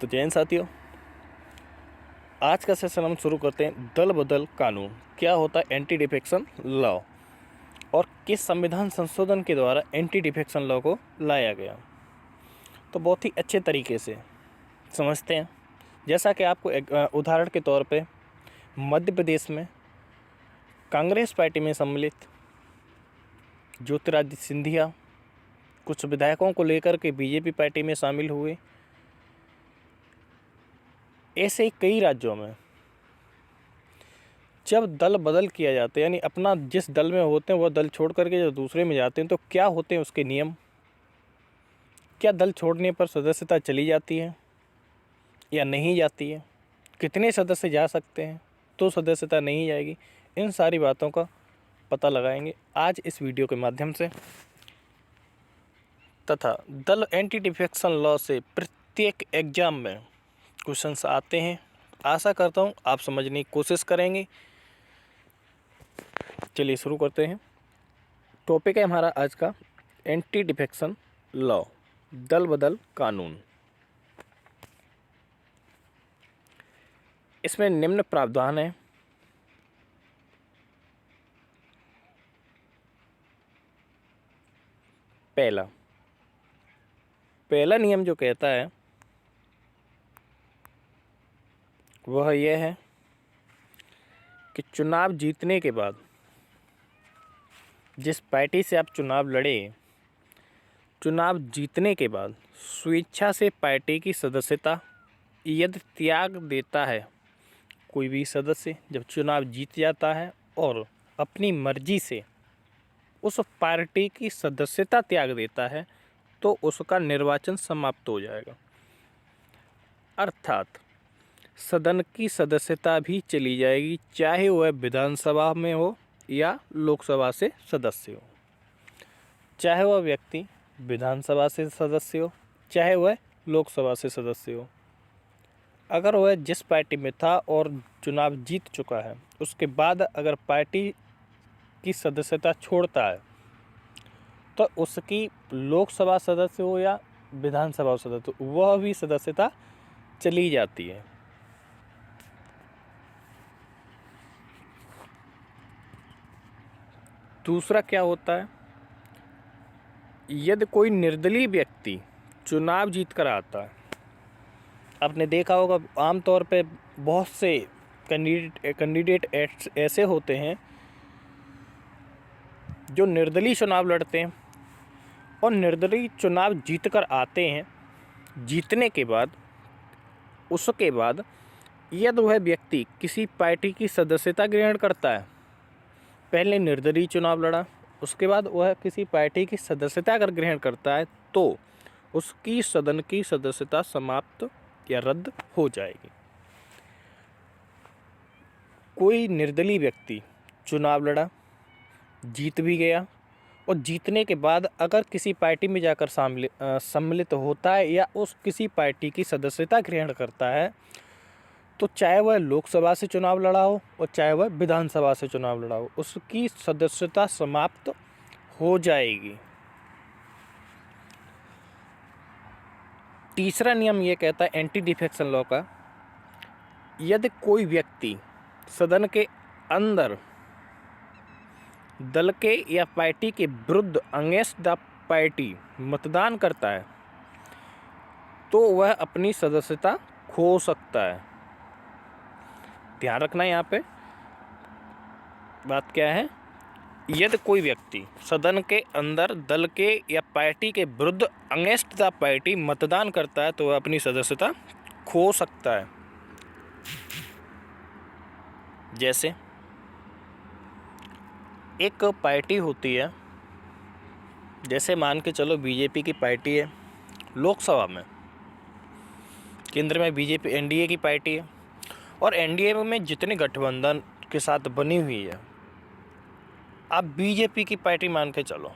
तो जैन साथियों, आज का सेशन हम शुरू करते हैं दल बदल कानून। क्या होता है एंटी डिफेक्शन लॉ और किस संविधान संशोधन के द्वारा एंटी डिफेक्शन लॉ को लाया गया। तो बहुत ही अच्छे तरीके से समझते हैं। जैसा कि आपको एक उदाहरण के तौर पे मध्य प्रदेश में कांग्रेस पार्टी में सम्मिलित ज्योतिरादित्य सिंधिया कुछ विधायकों को लेकर के बीजेपी पार्टी में शामिल हुए। ऐसे ही कई राज्यों में जब दल बदल किया जाता है, यानी अपना जिस दल में होते हैं वह दल छोड़ करके जब दूसरे में जाते हैं, तो क्या होते हैं उसके नियम। क्या दल छोड़ने पर सदस्यता चली जाती है या नहीं जाती है, कितने सदस्य जा सकते हैं तो सदस्यता नहीं जाएगी, इन सारी बातों का पता लगाएंगे आज इस वीडियो के माध्यम से। तथा दल एंटी डिफेक्शन लॉ से प्रत्येक एग्जाम में क्वेश्चंस आते हैं। आशा करता हूँ आप समझने की कोशिश करेंगे। चलिए शुरू करते हैं। टॉपिक है हमारा आज का एंटी डिफेक्शन लॉ, दल बदल कानून। इसमें निम्न प्रावधान है। पहला नियम जो कहता है वह यह है कि चुनाव जीतने के बाद जिस पार्टी से आप चुनाव लड़े, चुनाव जीतने के बाद स्वेच्छा से पार्टी की सदस्यता यदि त्याग देता है, कोई भी सदस्य जब चुनाव जीत जाता है और अपनी मर्जी से उस पार्टी की सदस्यता त्याग देता है, तो उसका निर्वाचन समाप्त हो जाएगा। अर्थात सदन की सदस्यता भी चली जाएगी, चाहे वह विधानसभा में हो या लोकसभा से सदस्य हो, चाहे वह व्यक्ति विधानसभा से सदस्य हो, चाहे वह लोकसभा से सदस्य हो। अगर वह जिस पार्टी में था और चुनाव जीत चुका है, उसके बाद अगर पार्टी की सदस्यता छोड़ता है, तो उसकी लोकसभा सदस्य हो या विधानसभा सदस्य हो, वह भी सदस्यता चली जाती है। दूसरा क्या होता है, यदि कोई निर्दलीय व्यक्ति चुनाव जीत कर आता है, आपने देखा होगा आमतौर पे बहुत से कैंडिडेट ऐसे होते हैं जो निर्दलीय चुनाव लड़ते हैं और निर्दलीय चुनाव जीत कर आते हैं। जीतने के बाद उसके बाद यदि वह व्यक्ति किसी पार्टी की सदस्यता ग्रहण करता है, पहले निर्दलीय चुनाव लड़ा, उसके बाद वह किसी पार्टी की सदस्यता अगर ग्रहण करता है, तो उसकी सदन की सदस्यता समाप्त या रद्द हो जाएगी। कोई निर्दलीय व्यक्ति चुनाव लड़ा, जीत भी गया और जीतने के बाद अगर किसी पार्टी में जाकर सम्मिलित होता है या उस किसी पार्टी की सदस्यता ग्रहण करता है, तो चाहे वह लोकसभा से चुनाव लड़ा हो और चाहे वह विधानसभा से चुनाव लड़ा हो, उसकी सदस्यता समाप्त हो जाएगी। तीसरा नियम यह कहता है एंटी डिफेक्शन लॉ का, यदि कोई व्यक्ति सदन के अंदर दल के या पार्टी के विरुद्ध अगेंस्ट द पार्टी मतदान करता है, तो वह अपनी सदस्यता खो सकता है। ध्यान रखना यहाँ पे बात क्या है, यदि कोई व्यक्ति सदन के अंदर दल के या पार्टी के विरुद्ध अगेंस्ट द पार्टी मतदान करता है, तो वह अपनी सदस्यता खो सकता है। जैसे एक पार्टी होती है, जैसे मान के चलो बीजेपी की पार्टी है, लोकसभा में, केंद्र में बीजेपी एनडीए की पार्टी है और एनडीए में जितने गठबंधन के साथ बनी हुई है, आप बीजेपी की पार्टी मान के चलो,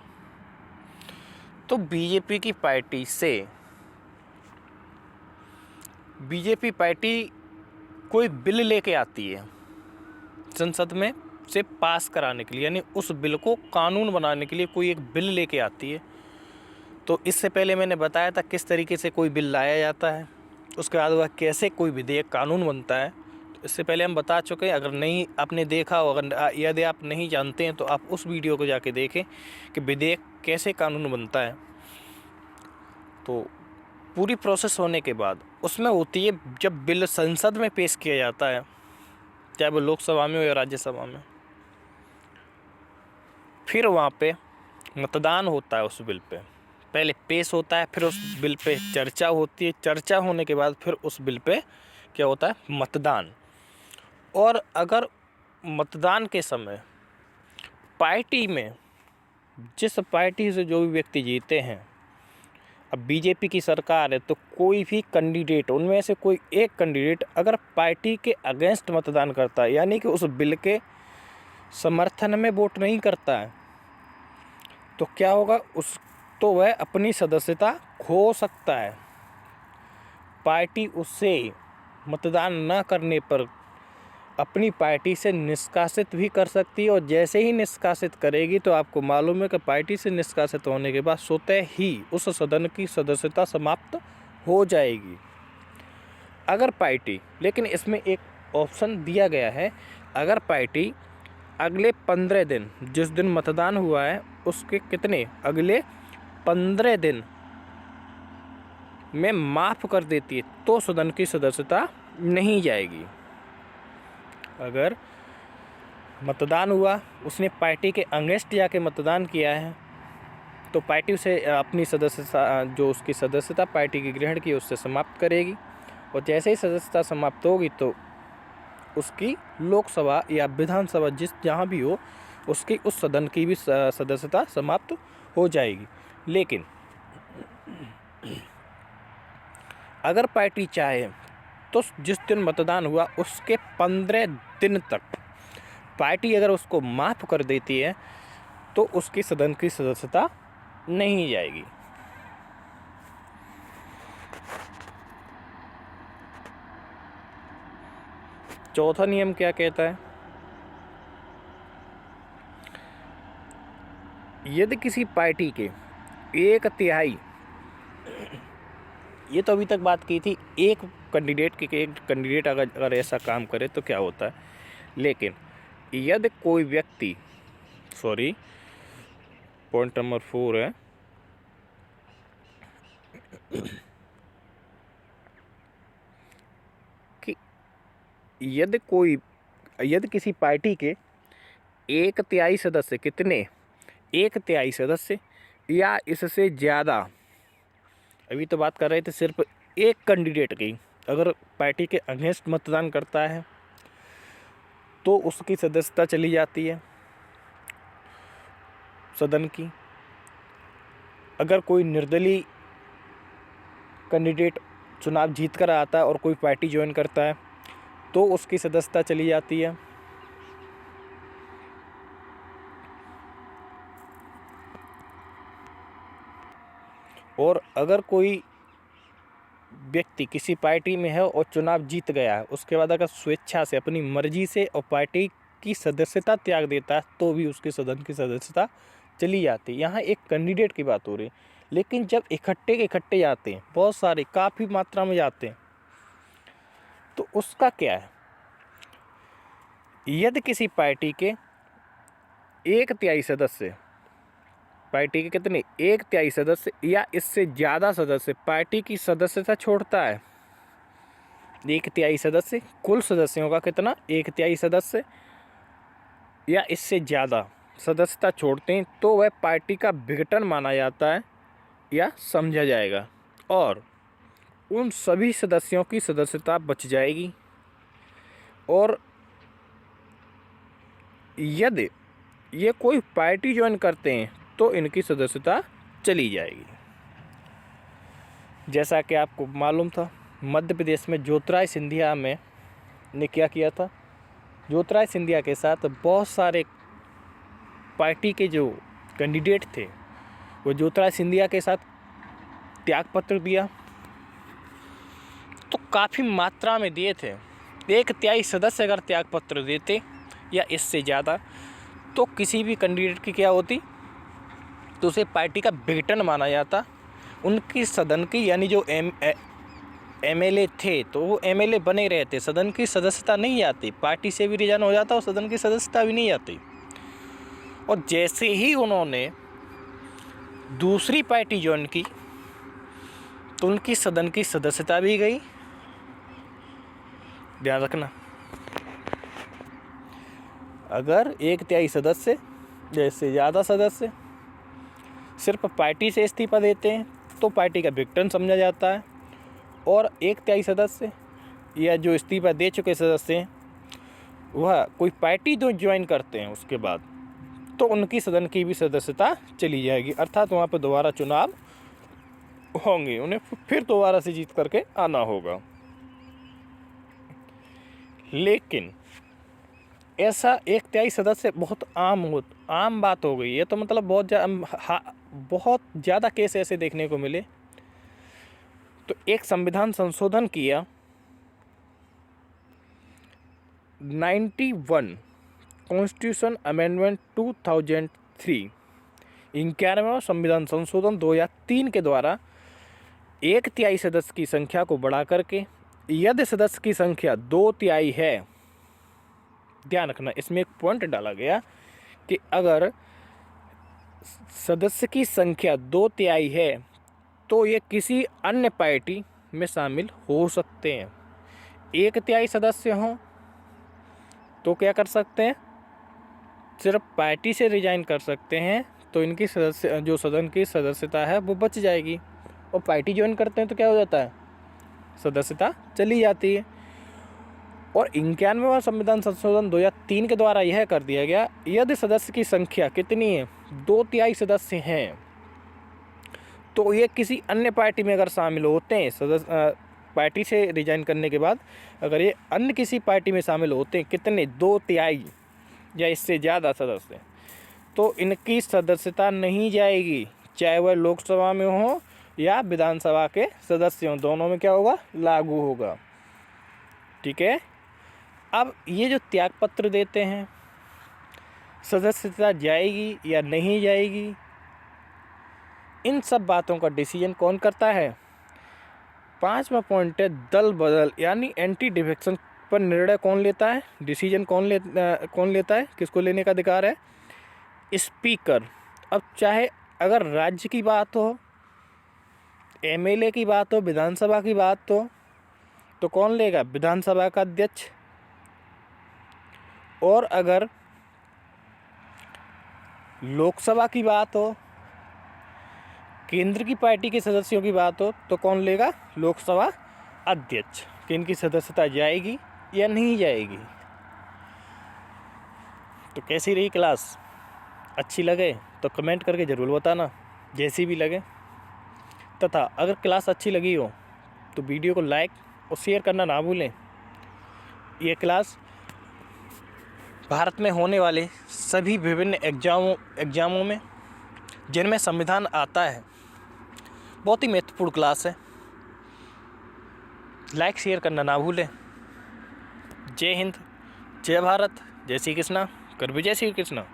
तो बीजेपी की पार्टी से बीजेपी पार्टी कोई बिल लेके आती है संसद में से पास कराने के लिए, यानी उस बिल को कानून बनाने के लिए कोई एक बिल लेके आती है। तो इससे पहले मैंने बताया था किस तरीके से कोई बिल लाया जाता है। उसके बाद वह कैसे कोई विधेयक कानून बनता है। तो इससे पहले हम बता चुके हैं, अगर नहीं आपने देखा हो, अगर यदि आप नहीं जानते हैं तो आप उस वीडियो को जाके देखें कि विधेयक कैसे कानून बनता है। तो पूरी प्रोसेस होने के बाद उसमें होती है, जब बिल संसद में पेश किया जाता है, चाहे वो लोकसभा में हो या राज्यसभा में, फिर वहाँ पे मतदान होता है उस बिल पे। पहले पेश होता है, फिर उस बिल पे चर्चा होती है, चर्चा होने के बाद फिर उस बिल पे क्या होता है, मतदान। और अगर मतदान के समय पार्टी में जिस पार्टी से जो भी व्यक्ति जीते हैं, अब बीजेपी की सरकार है तो कोई भी कैंडिडेट, उनमें से कोई एक कैंडिडेट अगर पार्टी के अगेंस्ट मतदान करता है, यानी कि उस बिल के समर्थन में वोट नहीं करता है, तो क्या होगा, तो वह अपनी सदस्यता खो सकता है। पार्टी उससे मतदान न करने पर अपनी पार्टी से निष्कासित भी कर सकती है, और जैसे ही निष्कासित करेगी तो आपको मालूम है कि पार्टी से निष्कासित होने के बाद स्वतः ही उस सदन की सदस्यता समाप्त हो जाएगी। अगर पार्टी, लेकिन इसमें एक ऑप्शन दिया गया है, अगर पार्टी अगले 15 दिन, जिस दिन मतदान हुआ है उसके अगले 15 दिन में माफ़ कर देती है तो सदन की सदस्यता नहीं जाएगी। अगर मतदान हुआ, उसने पार्टी के अगेंस्ट जाके मतदान किया है, तो पार्टी उसे अपनी सदस्यता, जो उसकी सदस्यता पार्टी की ग्रहण की, उससे समाप्त करेगी। और जैसे ही सदस्यता समाप्त होगी तो उसकी लोकसभा या विधानसभा जहाँ भी हो, उसकी उस सदन की भी सदस्यता समाप्त हो जाएगी। लेकिन अगर पार्टी चाहे तो जिस दिन मतदान हुआ उसके 15 दिन तक पार्टी अगर उसको माफ़ कर देती है तो उसकी सदन की सदस्यता नहीं जाएगी। चौथा नियम क्या कहता है, यदि किसी पार्टी के 1/3, ये तो अभी तक बात की थी, एक कैंडिडेट अगर ऐसा काम करे तो क्या होता है, लेकिन यदि कोई व्यक्ति, पॉइंट नंबर 4 है, कि यदि किसी पार्टी के 1/3 सदस्य, 1/3 सदस्य या इससे ज़्यादा, अभी तो बात कर रहे थे सिर्फ एक कैंडिडेट की, अगर पार्टी के अगेंस्ट मतदान करता है तो उसकी सदस्यता चली जाती है सदन की। अगर कोई निर्दलीय कैंडिडेट चुनाव जीत कर आता है और कोई पार्टी ज्वाइन करता है तो उसकी सदस्यता चली जाती है। और अगर कोई व्यक्ति किसी पार्टी में है और चुनाव जीत गया है, उसके बाद अगर स्वेच्छा से, अपनी मर्जी से और पार्टी की सदस्यता त्याग देता है तो भी उसकी सदन की सदस्यता चली जाती है। यहाँ एक कैंडिडेट की बात हो रही है, लेकिन जब इकट्ठे जाते हैं, बहुत सारे, काफ़ी मात्रा में जाते हैं, तो उसका क्या है, यदि किसी पार्टी के 1/3 सदस्य, पार्टी के 1/3 सदस्य या इससे ज़्यादा सदस्य पार्टी की सदस्यता छोड़ता है, 1/3 सदस्य, कुल सदस्यों का 1/3 सदस्य या इससे ज़्यादा सदस्यता छोड़ते हैं तो वह पार्टी का विघटन माना जाता है या समझा जाएगा, और उन सभी सदस्यों की सदस्यता बच जाएगी। और यदि ये कोई पार्टी ज्वाइन करते हैं तो इनकी सदस्यता चली जाएगी। जैसा कि आपको मालूम था, मध्य प्रदेश में ज्योतिरादित्य सिंधिया ने क्या किया था, ज्योतिरादित्य सिंधिया के साथ बहुत सारे पार्टी के जो कैंडिडेट थे वो ज्योतिरादित्य सिंधिया के साथ त्यागपत्र दिया, तो काफ़ी मात्रा में दिए थे। 1/3 सदस्य अगर त्यागपत्र देते या इससे ज़्यादा तो किसी भी कैंडिडेट की क्या होती, तो उसे पार्टी का विघटन माना जाता, उनकी सदन की, यानी जो एमएलए थे तो वो एमएलए बने रहते, सदन की सदस्यता नहीं आती, पार्टी से भी रिजाइन हो जाता और सदन की सदस्यता भी नहीं आती। और जैसे ही उन्होंने दूसरी पार्टी ज्वाइन की तो उनकी सदन की सदस्यता भी गई। ध्यान रखना, अगर 1/3 सदस्य जैसे ज़्यादा सदस्य सिर्फ पार्टी से इस्तीफा देते हैं तो पार्टी का विघटन समझा जाता है, और 1/3 सदस्य या जो इस्तीफा दे चुके सदस्य हैं वह कोई पार्टी जो ज्वाइन करते हैं उसके बाद तो उनकी सदन की भी सदस्यता चली जाएगी, अर्थात वहाँ पर दोबारा चुनाव होंगे, उन्हें फिर दोबारा से जीत करके आना होगा। लेकिन ऐसा 1/3 सदस्य बहुत आम बात हो गई है, तो मतलब बहुत ज़्यादा केस ऐसे देखने को मिले। तो एक संविधान संशोधन किया 91 कॉन्स्टिट्यूशन अमेंडमेंट 2003, 91वां संविधान संशोधन 2003 के द्वारा 1/3 सदस्य की संख्या को बढ़ा करके यदि सदस्य की संख्या 2/3 है, ध्यान रखना इसमें एक पॉइंट डाला गया कि अगर सदस्य की संख्या 2/3 है तो ये किसी अन्य पार्टी में शामिल हो सकते हैं। 1/3 सदस्य हों तो क्या कर सकते हैं, सिर्फ पार्टी से रिजाइन कर सकते हैं, तो इनकी जो सदन की सदस्यता है वो बच जाएगी। और पार्टी ज्वाइन करते हैं तो क्या हो जाता है, सदस्यता चली जाती है। और 91वां संविधान संशोधन 2003 के द्वारा यह कर दिया गया, यदि सदस्य की संख्या कितनी है, 2/3 सदस्य हैं, तो ये किसी अन्य पार्टी में अगर शामिल होते हैं, पार्टी से रिजाइन करने के बाद अगर ये अन्य किसी पार्टी में शामिल होते हैं, कितने 2/3 या इससे ज़्यादा सदस्य, तो इनकी सदस्यता नहीं जाएगी, चाहे वह लोकसभा में हो या विधानसभा के सदस्य हों, दोनों में क्या होगा, लागू होगा। ठीक है। अब ये जो त्यागपत्र देते हैं, सदस्यता जाएगी या नहीं जाएगी, इन सब बातों का डिसीजन कौन करता है। 5वां पॉइंट है दल बदल, यानी एंटी डिफेक्शन पर निर्णय कौन लेता है, डिसीजन कौन लेता है, किसको लेने का अधिकार है, स्पीकर। अब चाहे अगर राज्य की बात हो, एमएलए की बात हो, विधानसभा की बात हो, तो कौन लेगा, विधानसभा का अध्यक्ष। और अगर लोकसभा की बात हो, केंद्र की पार्टी के सदस्यों की बात हो, तो कौन लेगा, लोकसभा अध्यक्ष। कि इनकी सदस्यता जाएगी या नहीं जाएगी। तो कैसी रही क्लास, अच्छी लगे तो कमेंट करके ज़रूर बताना, जैसी भी लगे। तथा अगर क्लास अच्छी लगी हो तो वीडियो को लाइक और शेयर करना ना भूलें। ये क्लास भारत में होने वाले सभी विभिन्न एग्ज़ामों में जिनमें संविधान आता है, बहुत ही महत्वपूर्ण क्लास है। लाइक शेयर करना ना भूलें। जय हिंद, जय भारत, जय श्री कृष्णा, कर विजय श्री कृष्णा।